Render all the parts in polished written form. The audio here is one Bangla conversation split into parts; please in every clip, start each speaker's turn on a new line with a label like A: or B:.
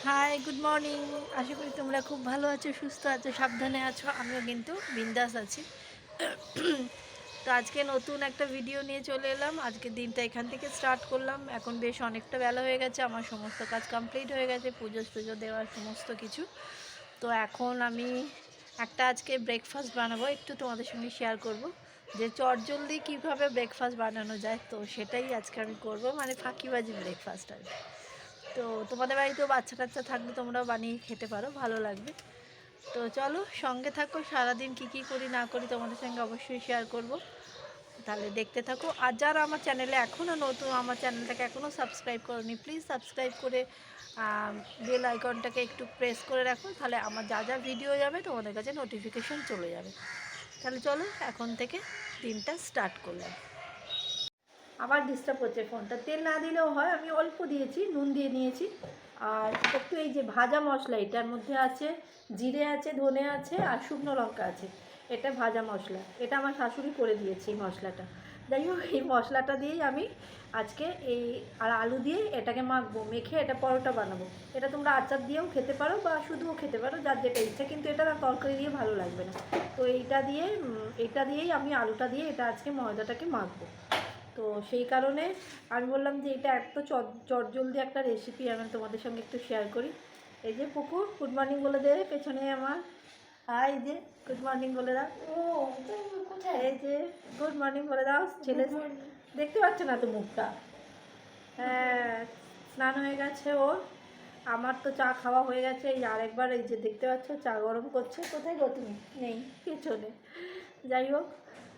A: High, good morning. আশা করি তোমরা খুব ভালো আছো, সুস্থ আছো, সাবধানে আছো। আমিও কিন্তু বিন্দাস আছি। তো আজকে নতুন একটা ভিডিও নিয়ে চলে এলাম। আজকের দিনটা এখান থেকে স্টার্ট করলাম। এখন বেশ অনেকটা বেলা হয়ে গেছে, আমার সমস্ত কাজ কমপ্লিট হয়ে গেছে, পুজো টুজো দেওয়ার সমস্ত কিছু। তো এখন আমি একটা আজকে ব্রেকফাস্ট বানাবো, একটু তোমাদের সঙ্গে শেয়ার করব যে চটজলদি কীভাবে ব্রেকফাস্ট বানানো যায়। তো সেটাই আজকে আমি করব, মানে ফাঁকিবাজি ব্রেকফাস্ট আর কি। তো তোমাদের বাড়িতেও বাচ্চা টাচ্চা থাকলে তোমরাও বানিয়ে খেতে পারো, ভালো লাগবে। তো চলো সঙ্গে থাকো, সারাদিন কী করি না করি তোমাদের সঙ্গে অবশ্যই শেয়ার করব। তাহলে দেখতে থাকো। আর যারা আমার চ্যানেলে এখনও নতুন, আমার চ্যানেলটাকে এখনও সাবস্ক্রাইব করোনি, প্লিজ সাবস্ক্রাইব করে বেল আইকনটাকে একটু প্রেস করে রাখো, তাহলে আমার যা যা ভিডিও যাবে তোমাদের কাছে নোটিফিকেশন চলে যাবে। তাহলে চলো এখন থেকে দিনটা স্টার্ট করলাম। আবার ডিস্টার্ব করছে ফোনটা। তেল না দিলেও হয়, আমি অল্প দিয়েছি, নুন দিয়ে নিয়েছি। আর একটু এই যে ভাজা মশলা, এটার মধ্যে আছে জিরে আছে, ধনে আছে, আর শুকনো লঙ্কা আছে। এটা ভাজা মশলা, এটা আমার শাশুড়ি করে দিয়েছে এই মশলাটা। যাই হোক, এই মশলাটা দিয়েই আমি আজকে এই আর আলু দিয়ে এটাকে মাখবো, মেখে এটা পরোটা বানাবো। এটা তোমরা আচার দিয়েও খেতে পারো বা শুধুও খেতে পারো, যার যেটা ইচ্ছা, কিন্তু এটা না তরকারি দিয়ে ভালো লাগবে না। তো এইটা দিয়েই আমি আলুটা দিয়ে এটা আজকে ময়দাটাকে মাখবো। তো সেই কারণে আমি বললাম যে এটা এত চটজলদি একটা রেসিপি আমি তোমাদের সঙ্গে একটু শেয়ার করি। এই যে পুকুর, গুড মর্নিং বলে দে পেছনে আমার। হাই, যে গুড মর্নিং বলে দাও। ও কোথায়? এই যে গুড মর্নিং বলে দাও। ছেলে দেখতে পাচ্ছ না তো মুখটা? হ্যাঁ, স্নান হয়ে গেছে ওর। আমার তো চা খাওয়া হয়ে গেছে। এই আরেকবার এই যে দেখতে পাচ্ছ চা গরম করছে। কোথায় গো তুমি? নেই, পেছনে। যাই হোক,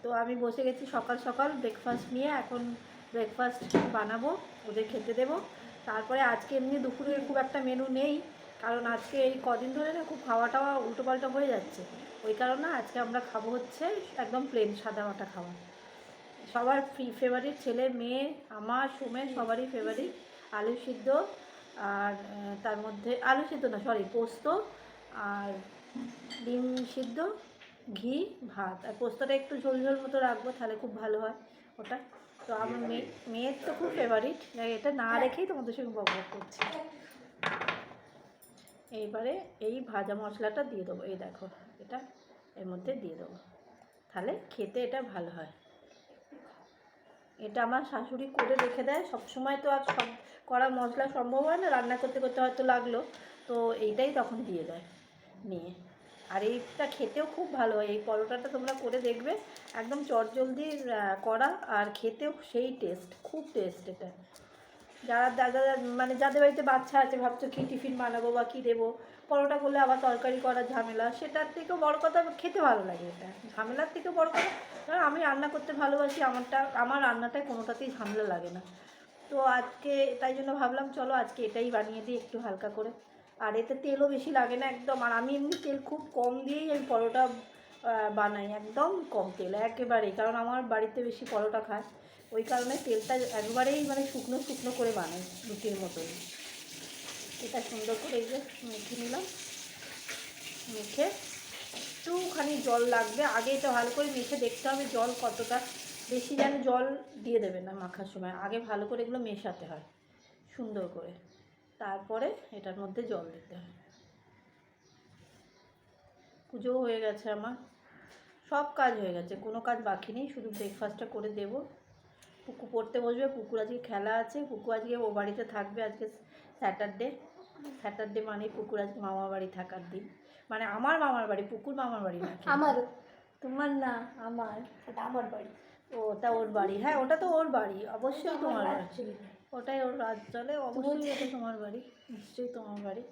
A: তো আমি বসে গেছি সকাল সকাল ব্রেকফাস্ট নিয়ে। এখন ব্রেকফাস্ট বানাবো, ওদের খেতে দেবো। তারপরে আজকে এমনি দুপুরে খুব একটা মেনু নেই, কারণ আজকে এই কদিন ধরে না খুব খাওয়া টাওয়া উল্টোপাল্টা হয়ে যাচ্ছে। ওই কারণে আজকে আমরা খাবো হচ্ছে একদম প্লেন সাদা মাটা খাবার। সবার ফেভারিট, ছেলে মেয়ে আমার সুমে সবারই ফেভারিট আলু সিদ্ধ। আর তার মধ্যে আলু সিদ্ধ না, সরি, পোস্ত আর ডিম সিদ্ধ, ঘি, ভাত। আর পোস্তটা একটু ঝোল ঝোল মতো রাখবো, তাহলে খুব ভালো হয় ওটা। তো আমার মেয়ের তো খুব ফেভারিট। এটা না রেখেই তোমাদের সঙ্গে বক করছি। এইবারে এই ভাজা মশলাটা দিয়ে দেবো, এই দেখো, এটা এর মধ্যে দিয়ে দেবো, তাহলে খেতে এটা ভালো হয়। এটা আমার শাশুড়ি করে রেখে দেয় সব সময়। তো আর সব করা মশলা সম্ভব হয় না, রান্না করতে করতে হয়তো লাগলো, তো এইটাই তখন দিয়ে দেয় নিয়ে। আর এইটা খেতেও খুব ভালো হয়। এই পরোটাটা তোমরা করে দেখবে, একদম চটজলদি করা, আর খেতেও সেই টেস্ট, খুব টেস্ট এটা। যারা দাদা, মানে যাদের বাড়িতে বাচ্চা আছে, ভাবছো কী টিফিন বানাবো বা কী দেবো, পরোটা করলে আবার তরকারি করার ঝামেলা, সেটার থেকেও বড় কথা খেতে ভালো লাগে। এটা ঝামেলার থেকেও বড় কথা, কারণ আমি রান্না করতে ভালোবাসি, আমার রান্নাটায় কোনোটাতেই ঝামেলা লাগে না। তো আজকে তাই জন্য ভাবলাম চলো আজকে এটাই বানিয়ে দিই একটু হালকা করে। আর এতে তেলও বেশি লাগে না একদম। আর আমি এমনি তেল খুব কম দিয়েই আমি পরোটা বানাই, একদম কম তেল একেবারেই, কারণ আমার বাড়িতে বেশি পরোটা খায়। ওই কারণে তেলটা একবারেই মানে শুকনো শুকনো করে বানাই, রুটির মতন। এটা সুন্দর করে এই যে মেখে নিলাম, মেখে একটুখানি জল লাগবে, আগে এটা ভালো করে মেখে দেখতে হবে জল কতটা। বেশি যেন জল দিয়ে দেবে না মাখার সময়, আগে ভালো করে এগুলো মেশাতে হয় সুন্দর করে, তারপরে এটার মধ্যে জল দিতে হয়। পুজোও হয়ে গেছে আমার, সব কাজ হয়ে গেছে, কোনো কাজ বাকি নেই, শুধু ব্রেকফাস্টটা করে দেবো। পুকু পড়তে বসবে, পুকুর আজকে খেলা আছে, পুকু আজকে ও বাড়িতে থাকবে। আজকে স্যাটারডে মানে পুকুর আজকে মামার বাড়ি থাকার দিন, মানে আমার মামার বাড়ি, পুকুর মামার বাড়ি না। আমার, তোমার না, আমার, ওটা আমার বাড়ি। ওটা ওর বাড়ি, হ্যাঁ ওটা তো ওর বাড়ি, অবশ্যই তোমার বাড়ি। ওটাই ওর রাজ চলে, অবশ্যই ওটা তোমার বাড়ি, নিশ্চয়ই তোমার বাড়ি।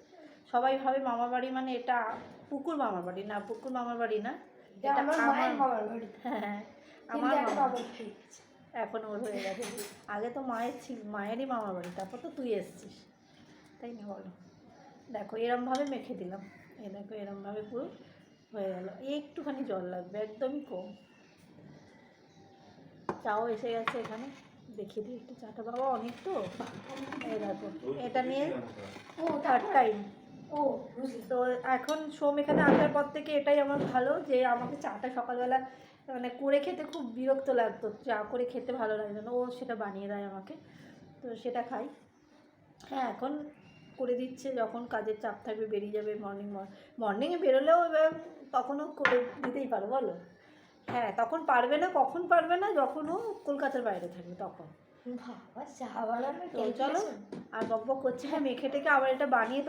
A: সবাই ভাবে মামার বাড়ি মানে এটা পুকুর মামার বাড়ি, না পুকুর মামার বাড়ি না, এটা আমার মামার বাড়ি। হ্যাঁ, আমার মামা এখন ওর হয়ে গেছে। আগে তো মায়েরই মামার বাড়ি, তারপর তো তুই এসছিস, তাই না বলো? দেখো এরমভাবে মেখে দিলাম, এই দেখো এরমভাবে পুরো হয়ে গেল। একটুখানি জল লাগবে, একদমই কম। চাও এসে গেছে এখানে, দেখিয়ে দিই একটু চাটা, বাবা অনেক তো। এই দেখো, এটা নিয়ে ও থার্ড টাইম। ও তো এখন সোম এখানে আসার পর থেকে এটাই আমার ভালো, যে আমাকে চাটা সকালবেলা মানে করে খেতে খুব বিরক্ত লাগতো, চা করে খেতে ভালো লাগতো না, ও সেটা বানিয়ে দেয় আমাকে, তো সেটা খাই। হ্যাঁ, এখন করে দিচ্ছে, যখন কাজের চাপ থাকবে বেরিয়ে যাবে মর্নিংয়ে বেরোলেও এবার তখনও করে দিতেই পারো বলো। হ্যাঁ তখন পারবে না, কখন পারবে না, যখন ও কলকাতার বাইরে থাকবে তখন। তো চলো আর বকবক করছি না, মেখে টেকে আবার এটা বানিয়ে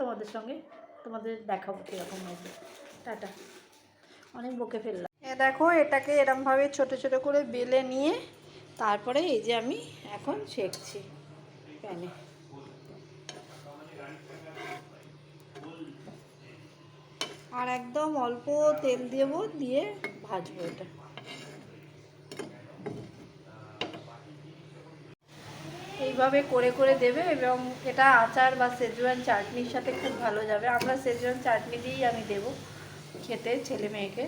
A: তোমাদের দেখাবো কীরকম হয়েছে। টাটা, অনেক বকে ফেললাম। দেখো এটাকে এরমভাবে ছোট ছোট করে বেলে নিয়ে তারপরে এই যে আমি এখন সেঁকছি প্যানে। আর একদম অল্প তেল দেবো, দিয়ে ভাজবো এটা। এইভাবে করে করে দেবে, এবং এটা আচার বা সেজওয়ান চাটনির সাথে খুব ভালো যাবে। আমরা সেজওয়ান চাটনি দিয়েই আমি দেবো খেতে ছেলে মেয়েকে।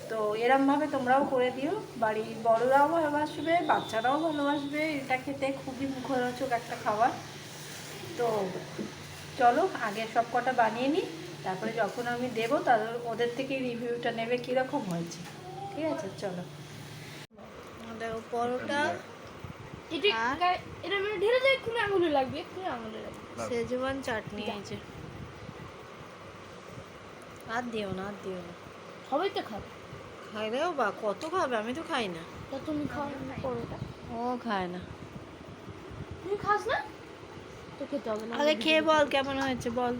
A: তো এরমভাবে তোমরাও করে দিও, বাড়ির বড়রাও ভালোবাসবে, বাচ্চারাও ভালোবাসবে, এটা খেতে খুবই মুখরোচক একটা খাবার। তো চলো আগে সব কটা বানিয়ে নিই, তারপরে যখন আমি দেবো ওদের থেকেই রিভিউটা নেবে কীরকম হয়েছে। ঠিক আছে চলো। দেখো পরোটা সেজওয়ান চাটনি আছে, আর দিও না
B: সবাই তো খাবে।
A: খাই রেও বা কত খাবে, আমি তো খাই না।
B: তো তুমি খাও পরোটা।
A: ও খায় না।
B: তুমি খাস না তো খেতে হবে না।
A: আগে খেয়ে বল কেমন হয়েছে বল।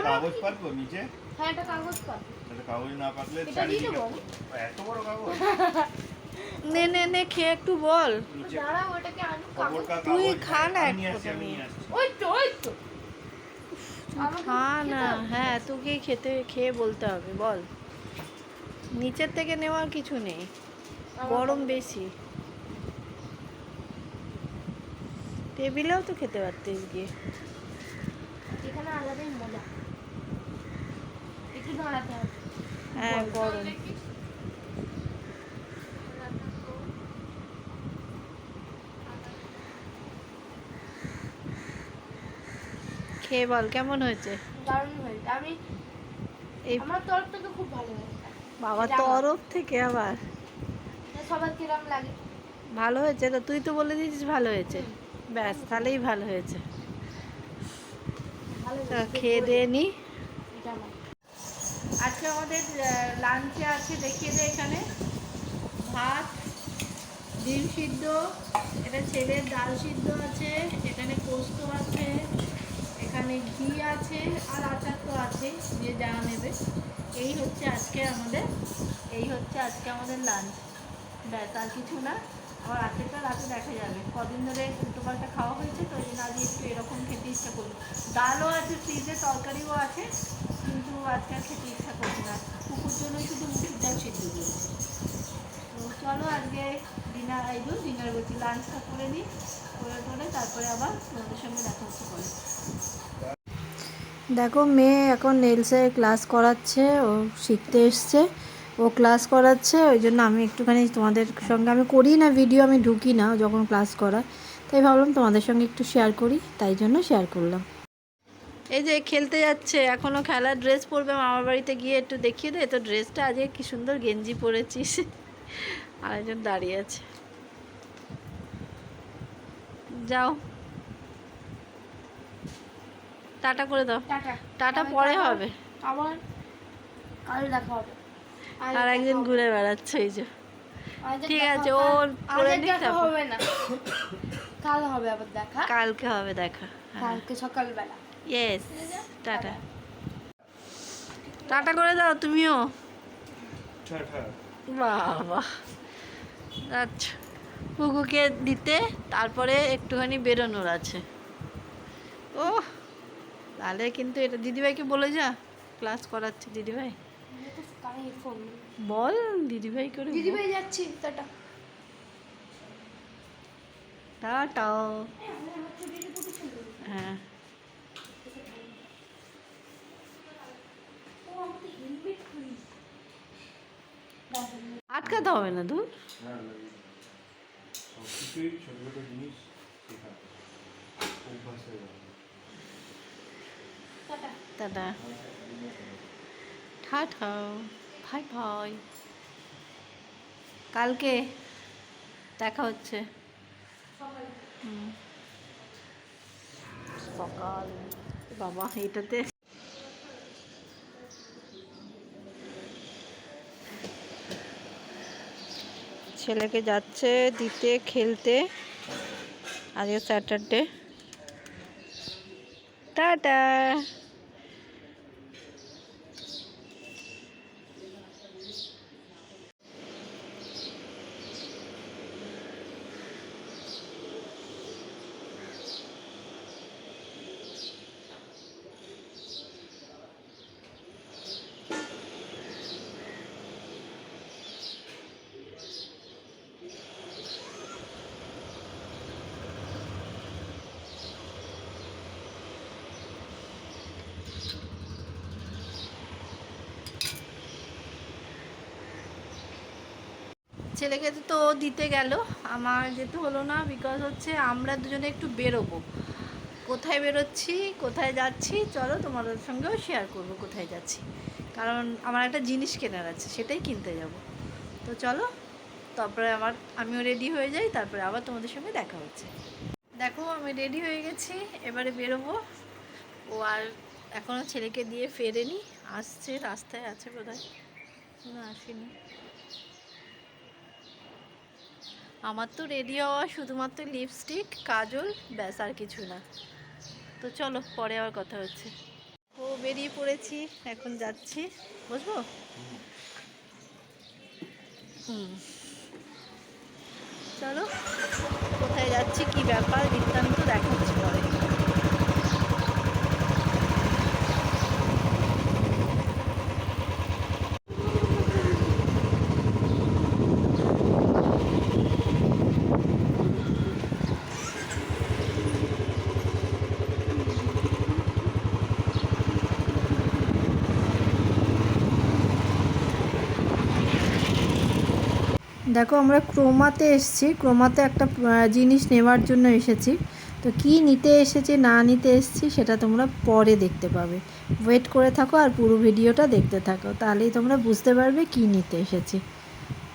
C: কাগজ পাতবো নিচে?
B: হ্যাঁ একটা কাগজ পাত।
C: তাহলে কাগজ না পাতলে
B: এটা দিয়ে দেবো।
C: এত বড় কাগজ?
A: নে খেয়ে একটু বল।
B: দাঁড়া ওটাকে আনু
C: খবর
B: কাগজ।
C: কা
A: তুই
C: কাগজ
A: খা না
C: আমি নিয়ে আসছি,
A: একটু
C: আমি
A: নিয়ে।
C: নিয়ে আসছি।
B: ওই তো
A: খা না, হ্যাঁ তোকে খেয়ে বলতে হবে, বল। নিচের থেকে নেওয়ার কিছু নেই, গরম বেশি। টেবিলেও তো খেতে পারতিস গিয়ে।
B: এখানে আলাদাই মজা। একটু দাঁড়াতে হবে।
A: হ্যাঁ গরম। খেয়ে বল কেমন হয়েছে।
B: দারুণ হয়েছে।
A: এই
B: আমার তরফ থেকে খুব ভালো হয়েছে।
A: বাবার তরফ থেকে আবার
B: সবার কিরম লাগে?
A: ভালো হয়েছে তো, তুই তো বলে দিয়েছিস ভালো হয়েছে, ব্যাস তাহলেই ভালো হয়েছে। খেয়ে দিয়ে নি। আজকে আমাদের লাঞ্চে আছে, দেখিয়ে দে এখানে, ভাত, ডিম সিদ্ধ, এটা ছেলের ডাল সিদ্ধ আছে, এখানে পোস্ত আছে, এখানে ঘি আছে, আর আচার তো আছে যে যা নেবে। এই হচ্ছে আজকে আমাদের লাঞ্চ, ব্যাস আর কিছু না। আবার রাতেরটা রাতে দেখা যাবে, কদিন ধরে উল্টোপাল্টা খাওয়া হয়েছে তো ওই জন্য আজকে একটু এরকম খেতে ইচ্ছা করলো। ডালও আছে ফ্রিজে, তরকারিও আছে, কিন্তু আজকে আর খেতে ইচ্ছা করছে না, কুকুর জন্য শুধু মুসুর ডাল সিদ্ধ দিয়েছে। তো চলো আজকে ডিনার করছি, লাঞ্চটা করে নিই, করে তারপরে আবার তোমাদের সঙ্গে দেখা হচ্ছে পরে। দেখো মেয়ে এখন নেলসের ক্লাস করাচ্ছে, ও শিখতে এসছে, ও ক্লাস করাচ্ছে, ওই জন্য আমি একটুখানি তোমাদের সঙ্গে, আমি করি না ভিডিও, আমি ঢুকি না যখন ক্লাস করায়, তাই ভাবলাম তোমাদের সঙ্গে একটু শেয়ার করি, তাই জন্য শেয়ার করলাম। এই যে খেলতে যাচ্ছে, এখনও খেলার ড্রেস পরবে, মামার বাড়িতে গিয়ে একটু দেখিয়ে দে তো ড্রেসটা, আজকে কি সুন্দর গেঞ্জি পরেছিস। আরেকজন দাঁড়িয়ে আছে, যাও টাটা করে দাও। টাটা পরে হবে,
B: আবার কাল দেখা হবে।
A: আর একজন ঘুরে বেড়াচ্ছে, এই যে ঠিক আছে ওর পরে নিতে
B: হবে না, কাল হবে আবার দেখা,
A: কালকে হবে দেখা,
B: কালকে সকালবেলা।
A: Yes tata. টাটা করে দাও তুমিও। বাবা আচ্ছা, কুকুকে দিতে তারপরে একটুখানি বেরোনোর আছে। ও তাহলে কিন্তু এটা দিদিভাইকে বলে যা, ক্লাস করাচ্ছে দিদিভাই, বল দিদিভাই করে,
B: দিদিভাই যাচ্ছি, টাটা।
A: টাটা। হ্যাঁ আটকাতে হবে না দূর। টাটা টাটা, ভাই ভাই, কালকে দেখা হচ্ছে। সকাল বাবা এটাতে ছেলেকে যাচ্ছে দিতে খেলতে, আজকে স্যাটারডে। টাটা। ছেলেকে তো দিতে গেল, আমার যেতে হলো না, বিকজ হচ্ছে আমরা দুজনে একটু বেরোবো। কোথায় বেরোচ্ছি, কোথায় যাচ্ছি, চলো তোমাদের সঙ্গেও শেয়ার করব কোথায় যাচ্ছি, কারণ আমার একটা জিনিস কেনার আছে, সেটাই কিনতে যাব। তো চলো, তারপরে আমিও রেডি হয়ে যাই, তারপরে আবার তোমাদের সঙ্গে দেখা হচ্ছে। দেখো আমি রেডি হয়ে গেছি, এবারে বেরোবো। ও আর এখনও ছেলেকে দিয়ে ফেরেনি, আসছে, রাস্তায় আছে বোধহয়, আসেনি। আমার তো রেডি হওয়া শুধুমাত্র লিপস্টিক, কাজল, ব্যাস, আর কিছু না। তো চলো পরে আবার কথা হচ্ছে। ও বেরিয়ে পড়েছি, এখন যাচ্ছি। বুঝবো? চলো কোথায় যাচ্ছি, কি ব্যাপার, বৃত্তান্ত দেখাচ্ছি পরে। দেখো আমরা ক্রোমাতে এসেছি, ক্রোমাতে একটা জিনিস নেওয়ার জন্য এসেছি। তো কি নিতে এসেছি না নিতে এসেছি সেটা তোমরা পরে দেখতে পাবে। ওয়েট করে থাকো আর পুরো ভিডিওটা দেখতে থাকো, তাহলেই তোমরা বুঝতে পারবে কি নিতে এসেছি।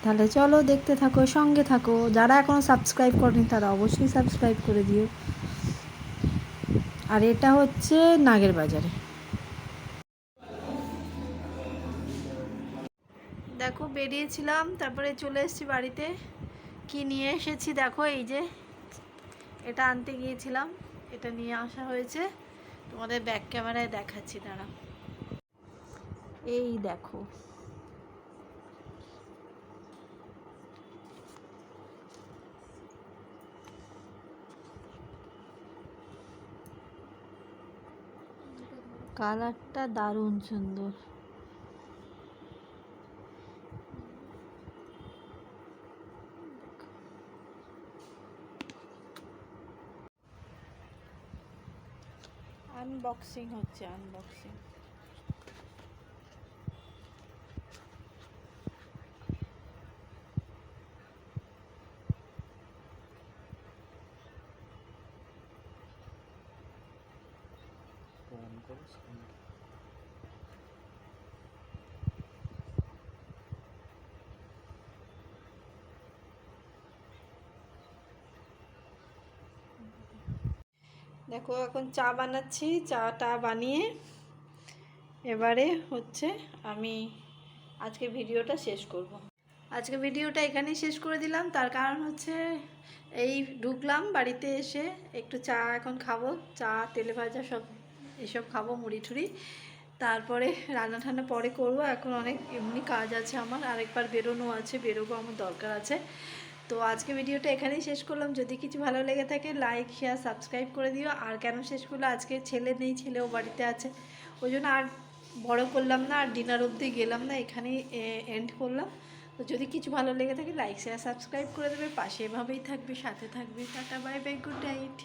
A: তাহলে চলো দেখতে থাকো, সঙ্গে থাকো। যারা এখনও সাবস্ক্রাইব করেনি তারা অবশ্যই সাবস্ক্রাইব করে দিও। আর এটা হচ্ছে নাগের বাজারে। দেখো বেরিয়েছিলাম, তারপরে চলে এসেছি বাড়িতে। কি নিয়ে এসেছি দেখো, এই যে এটা আনতে গিয়েছিলাম, এটা নিয়ে আসা হয়েছে। তোমাদের ব্যাক ক্যামেরায় দেখাচ্ছি, দাঁড়া। এই দেখো, কালারটা দারুণ সুন্দর। আনবক্সিং হচ্ছে, আনবক্সিং। দেখো এখন চা বানাচ্ছি, চাটা বানিয়ে এবারে হচ্ছে আমি আজকে ভিডিওটা শেষ করব। আজকে ভিডিওটা এখানেই শেষ করে দিলাম, তার কারণ হচ্ছে এই ঢুকলাম বাড়িতে, এসে একটু চা এখন খাবো, চা তেলে ভাজা সব এসব খাবো, মুড়ি ঠুড়ি। তারপরে রান্না ঠান্না পরে করব, এখন অনেক এমনি কাজ আছে আমার, আরেকবার বেরোনো আছে, বেরোবো, আমার দরকার আছে। তো আজকে ভিডিওটা এখানেই শেষ করলাম। যদি কিছু ভালো লেগে থাকে লাইক শেয়ার সাবস্ক্রাইব করে দিও। আর কেন শেষ করলো, আজকে ছেলে নেই, ছেলেও বাড়িতে আছে, ওই জন্য আর বড় করলাম না, আর ডিনার অবধি গেলাম না, এখানেই এন্ড করলাম। তো যদি কিছু ভালো লেগে থাকে লাইক শেয়ার সাবস্ক্রাইব করে দেবে, পাশে এভাবেই থাকবে, সাথে থাকবে। Tata, bye bye, good night.